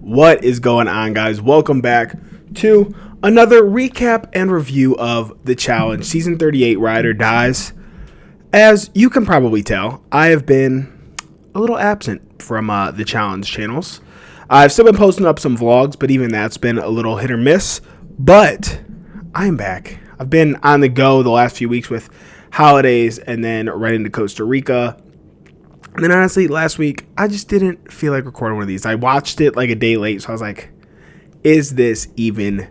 What is going on, guys? Welcome back to another recap and review of The Challenge, Season 38, Ride or Dies. As you can probably tell, I have been a little absent from The Challenge channels. I've still been posting up some vlogs, but even that's been a little hit or miss. But I'm back. I've been on the go the last few weeks with holidays and then right into Costa Rica. And then honestly, last week, I just didn't feel like recording one of these. I watched it like a day late, so I was like, is this even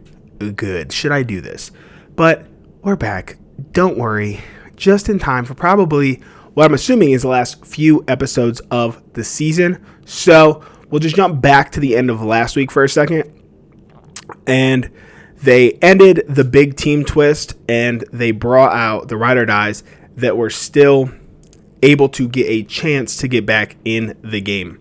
good? Should I do this? But we're back. Don't worry. Just in time for probably what I'm assuming is the last few episodes of the season. So we'll just jump back to the end of last week for a second. And they ended the big team twist, and they brought out the Ride or Dies that were still able to get a chance to get back in the game.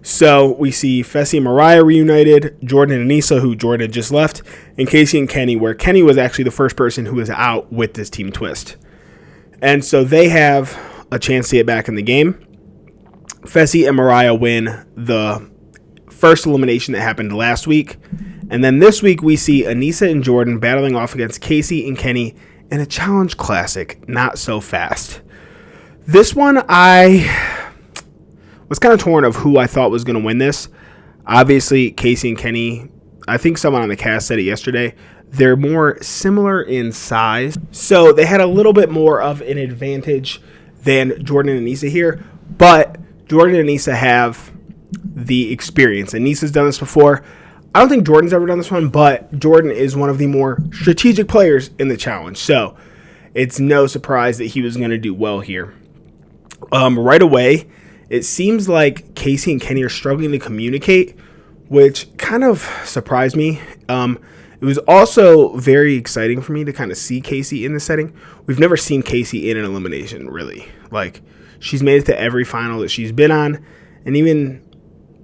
So we see Fessy and Mariah reunited, Jordan and Anissa, who Jordan had just left, and Casey and Kenny, where Kenny was actually the first person who was out with this team twist. And so they have a chance to get back in the game. Fessy and Mariah win the first elimination that happened last week. And then this week we see Anissa and Jordan battling off against Casey and Kenny in a challenge classic, Not So Fast. This one, I was kind of torn of who I thought was going to win this. Obviously, Casey and Kenny, I think someone on the cast said it yesterday, they're more similar in size. So they had a little bit more of an advantage than Jordan and Anissa here. But Jordan and Anissa have the experience. Anissa's done this before. I don't think Jordan's ever done this one, but Jordan is one of the more strategic players in the challenge. So it's no surprise that he was going to do well here. Right away, it seems like Casey and Kenny are struggling to communicate, which kind of surprised me. It was also very exciting for me to kind of see Casey in the setting. We've never seen Casey in an elimination, really. Like, she's made it to every final that she's been on, and even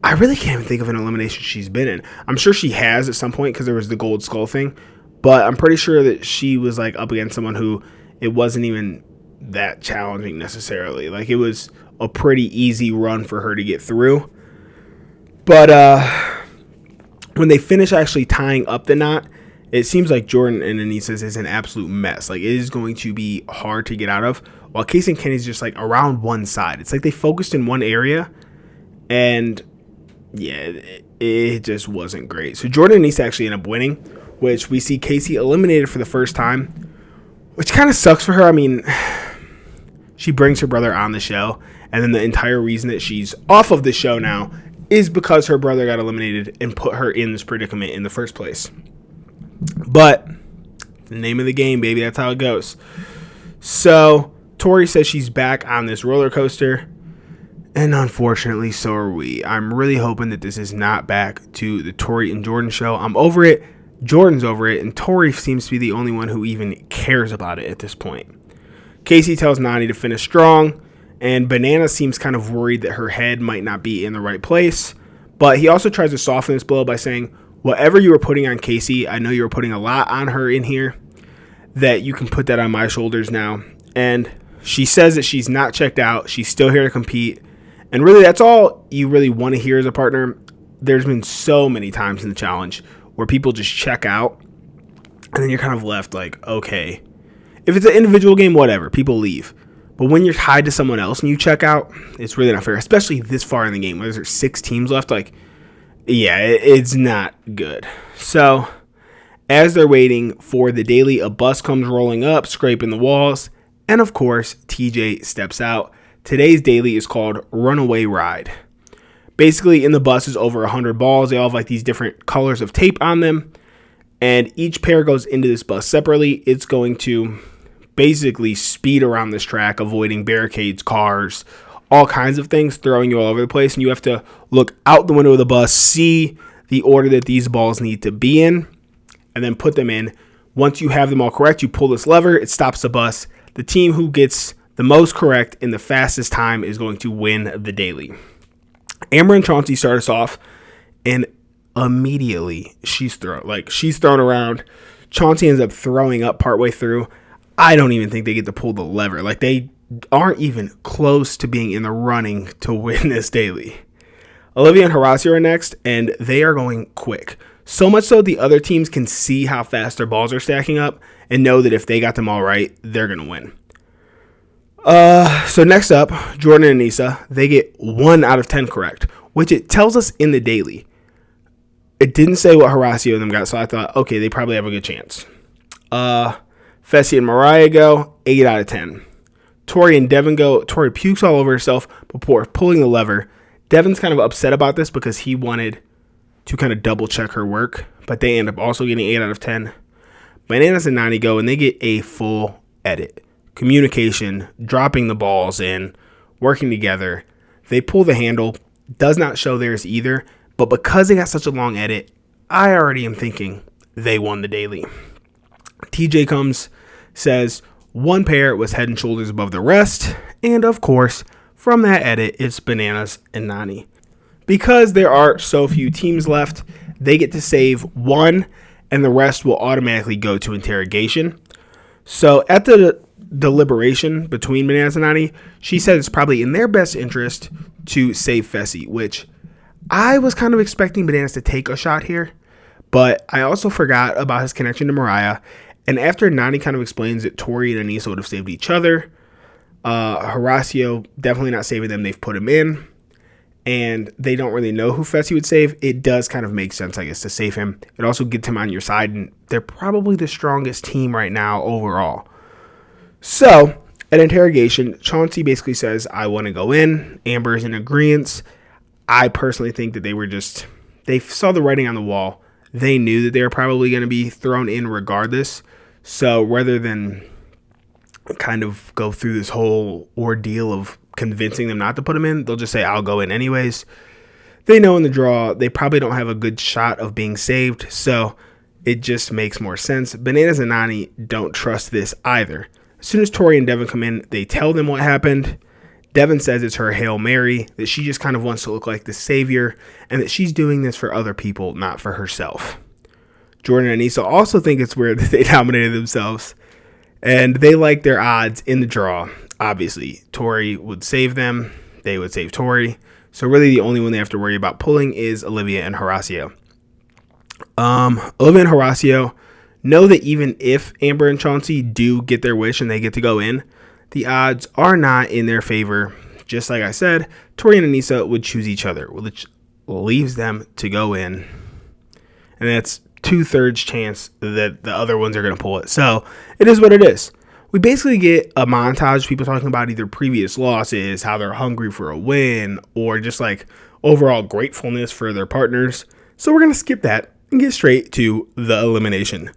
I really can't even think of an elimination she's been in. I'm sure she has at some point because there was the gold skull thing, but I'm pretty sure that she was like up against someone who it wasn't even that challenging necessarily. Like, it was a pretty easy run for her to get through. But when they finish actually tying up the knot, it seems like Jordan and Anissa's is an absolute mess. Like, it is going to be hard to get out of, while Casey and Kenny's just like around one side. It's like they focused in one area, and yeah, it just wasn't great. So Jordan and Anissa actually end up winning, which we see Casey eliminated for the first time, which kind of sucks for her. I mean, she brings her brother on the show, and then the entire reason that she's off of the show now is because her brother got eliminated and put her in this predicament in the first place. But the name of the game, baby, that's how it goes. So Tori says she's back on this roller coaster, and unfortunately, so are we. I'm really hoping that this is not back to the Tori and Jordan show. I'm over it. Jordan's over it, and Tori seems to be the only one who even cares about it at this point. Casey tells Nany to finish strong, and Banana seems kind of worried that her head might not be in the right place, but he also tries to soften this blow by saying, whatever you were putting on Casey, I know you were putting a lot on her in here, that you can put that on my shoulders now. And she says that she's not checked out, she's still here to compete, and really that's all you really want to hear as a partner. There's been so many times in the challenge where people just check out, and then you're kind of left like, okay, if it's an individual game, whatever, people leave. But when you're tied to someone else and you check out, it's really not fair, especially this far in the game. There's 6 teams left. Like, yeah, it's not good. So as they're waiting for the daily, a bus comes rolling up, scraping the walls. And of course, TJ steps out. Today's daily is called Runaway Ride. Basically, in the bus is over 100 balls. They all have like these different colors of tape on them. And each pair goes into this bus separately. It's going to basically speed around this track, avoiding barricades, cars, all kinds of things, throwing you all over the place. And you have to look out the window of the bus, see the order that these balls need to be in, and then put them in. Once you have them all correct, you pull this lever, it stops the bus. The team who gets the most correct in the fastest time is going to win the daily. Amber and Chauncey start us off, and immediately she's thrown around. Chauncey ends up throwing up partway through. I don't even think they get to pull the lever. Like, they aren't even close to being in the running to win this daily. Olivia and Horacio are next, and they are going quick. So much so the other teams can see how fast their balls are stacking up and know that if they got them all right, they're going to win. So next up, Jordan and Anissa, they get 1 out of 10 correct, which it tells us in the daily. It didn't say what Horacio and them got, so I thought, okay, they probably have a good chance. Fessy and Mariah go 8 out of 10. Tori and Devin go. Tori pukes all over herself before pulling the lever. Devin's kind of upset about this because he wanted to kind of double check her work, but they end up also getting 8 out of 10. Bananas and Nani go, and they get a full edit. Communication, dropping the balls in, working together. They pull the handle. Does not show theirs either, but because they got such a long edit, I already am thinking they won the daily. TJ comes, says one pair was head and shoulders above the rest, and of course, from that edit, it's Bananas and Nani. Because there are so few teams left, they get to save one, and the rest will automatically go to interrogation. So at the deliberation between Bananas and Nani, she said it's probably in their best interest to save Fessy, which I was kind of expecting Bananas to take a shot here, but I also forgot about his connection to Mariah. And after Nani kind of explains that Tori and Anissa would have saved each other, Horacio definitely not saving them. They've put him in, and they don't really know who Fessy would save. It does kind of make sense, I guess, to save him. It also gets him on your side, and they're probably the strongest team right now overall. So, at interrogation, Chauncey basically says, I want to go in. Amber's in agreement. I personally think that they saw the writing on the wall. They knew that they were probably going to be thrown in regardless. So, rather than kind of go through this whole ordeal of convincing them not to put them in, they'll just say, I'll go in anyways. They know in the draw, they probably don't have a good shot of being saved, so it just makes more sense. Bananas and Nani don't trust this either. As soon as Tori and Devin come in, they tell them what happened. Devin says it's her Hail Mary, that she just kind of wants to look like the savior, and that she's doing this for other people, not for herself. Jordan and Anissa also think it's weird that they dominated themselves, and they like their odds in the draw. Obviously, Tori would save them. They would save Tori. So really the only one they have to worry about pulling is Olivia and Horacio. Olivia and Horacio know that even if Amber and Chauncey do get their wish and they get to go in, the odds are not in their favor. Just like I said, Tori and Anissa would choose each other, which leaves them to go in. And that's 2/3 chance that the other ones are going to pull it. So it is what it is. We basically get a montage of people talking about either previous losses, how they're hungry for a win, or just like overall gratefulness for their partners. So we're going to skip that and get straight to the elimination.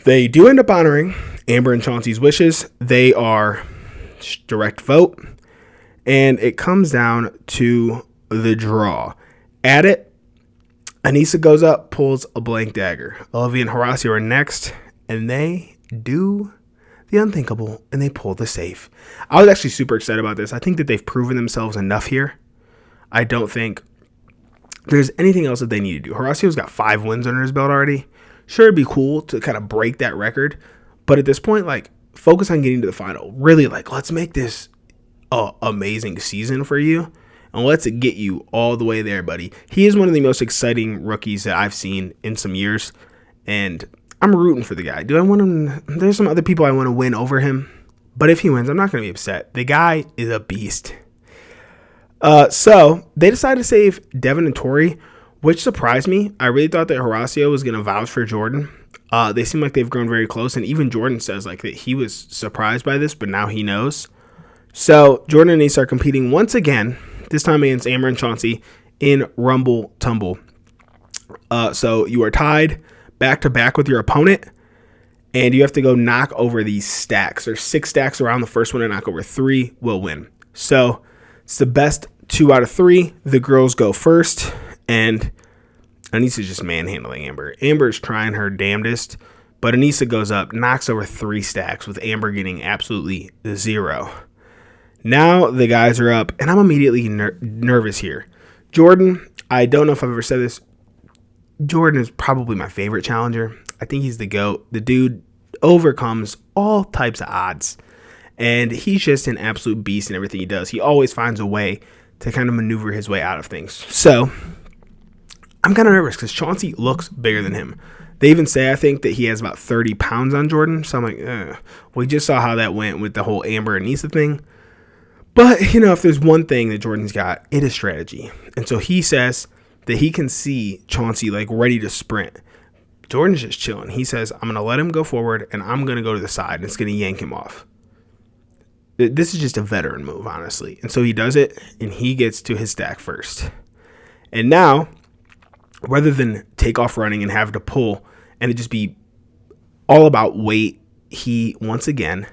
They do end up honoring Amber and Chauncey's wishes. They are direct vote, and it comes down to the draw. At it, Anissa goes up, pulls a blank dagger. Olivia and Horacio are next, and they do the unthinkable, and they pull the safe. I was actually super excited about this. I think that they've proven themselves enough here. I don't think there's anything else that they need to do. Horacio's got 5 wins under his belt already. Sure, it'd be cool to kind of break that record, but at this point, like, focus on getting to the final. Really, like, let's make this an amazing season for you, and let's get you all the way there, buddy. He is one of the most exciting rookies that I've seen in some years, and I'm rooting for the guy. Do I want him? There's some other people I want to win over him, but if he wins, I'm not going to be upset. The guy is a beast. So they decided to save Devin and Tori, which surprised me. I really thought that Horacio was going to vouch for Jordan. They seem like they've grown very close, and even Jordan says like that he was surprised by this, but now he knows. So Jordan and Ace are competing once again, this time against Amber and Chauncey in Rumble Tumble. So you are tied back to back with your opponent, and you have to go knock over these stacks. There's 6 stacks around. The first one to knock over 3 will win. So it's the best 2 out of 3. The girls go first, and Anissa just manhandling Amber. Amber's trying her damnedest, but Anissa goes up, knocks over 3 stacks, with Amber getting absolutely 0. Now the guys are up, and I'm immediately nervous here. Jordan, I don't know if I've ever said this, Jordan is probably my favorite challenger. I think he's the GOAT. The dude overcomes all types of odds, and he's just an absolute beast in everything he does. He always finds a way to kind of maneuver his way out of things. So I'm kind of nervous because Chauncey looks bigger than him. They even say, I think, that he has about 30 pounds on Jordan. So I'm like, we just saw how that went with the whole Amber and Issa thing. But, you know, if there's one thing that Jordan's got, it is strategy. And so he says that he can see Chauncey, like, ready to sprint. Jordan's just chilling. He says, I'm going to let him go forward, and I'm going to go to the side, and it's going to yank him off. This is just a veteran move, honestly. And so he does it, and he gets to his stack first. And now, rather than take off running and have to pull and it just be all about weight, he, once again,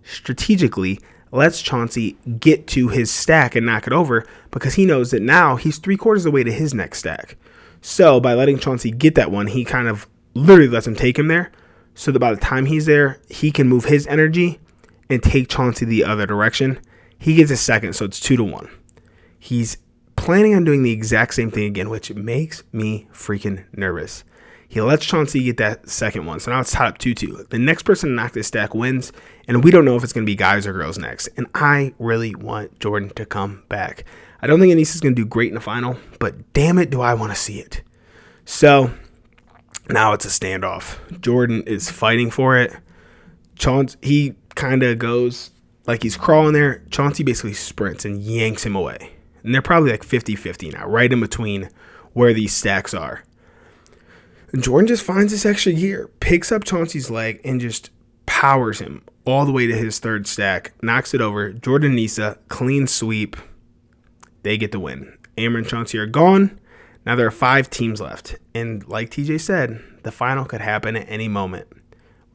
strategically lets Chauncey get to his stack and knock it over because he knows that now he's 3/4 of the way to his next stack. So by letting Chauncey get that one, he kind of literally lets him take him there so that by the time he's there, he can move his energy and take Chauncey the other direction. He gets a second, so it's 2-1. He's planning on doing the exact same thing again, which makes me freaking nervous. He lets Chauncey get that second one, so now it's tied up 2-2. The next person to knock this stack wins, and we don't know if it's going to be guys or girls next. And I really want Jordan to come back. I don't think Anissa's going to do great in the final, but damn it, do I want to see it. So now it's a standoff. Jordan is fighting for it. He kind of goes like he's crawling there. Chauncey basically sprints and yanks him away. And they're probably like 50-50 now, right in between where these stacks are. And Jordan just finds this extra gear, picks up Chauncey's leg, and just powers him all the way to his third stack, knocks it over. Jordan and Issa, clean sweep. They get the win. Amber and Chauncey are gone. Now there are 5 teams left. And like TJ said, the final could happen at any moment.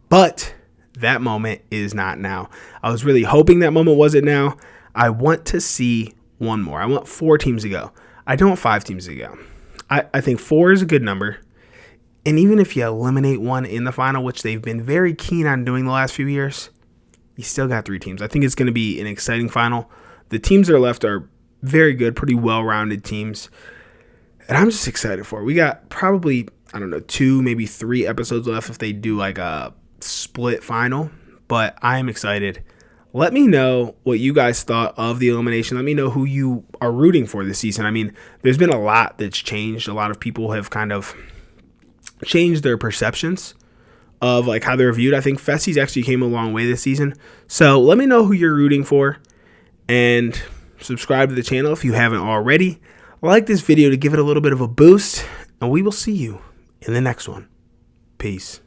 But that moment is not now. I was really hoping that moment wasn't now. I want to see one more. I want 4 teams to go. I don't want 5 teams to go. I think 4 is a good number. And even if you eliminate one in the final, which they've been very keen on doing the last few years, you still got 3 teams. I think it's going to be an exciting final. The teams that are left are very good, pretty well-rounded teams. And I'm just excited for it. We got probably, 2, maybe 3 episodes left if they do like a split final. But I'm excited. Let me know what you guys thought of the elimination. Let me know who you are rooting for this season. I mean, there's been a lot that's changed. A lot of people have kind of changed their perceptions of like how they're viewed. I think Fessie's actually came a long way this season. So let me know who you're rooting for and subscribe to the channel if you haven't already. Like this video to give it a little bit of a boost, and we will see you in the next one. Peace.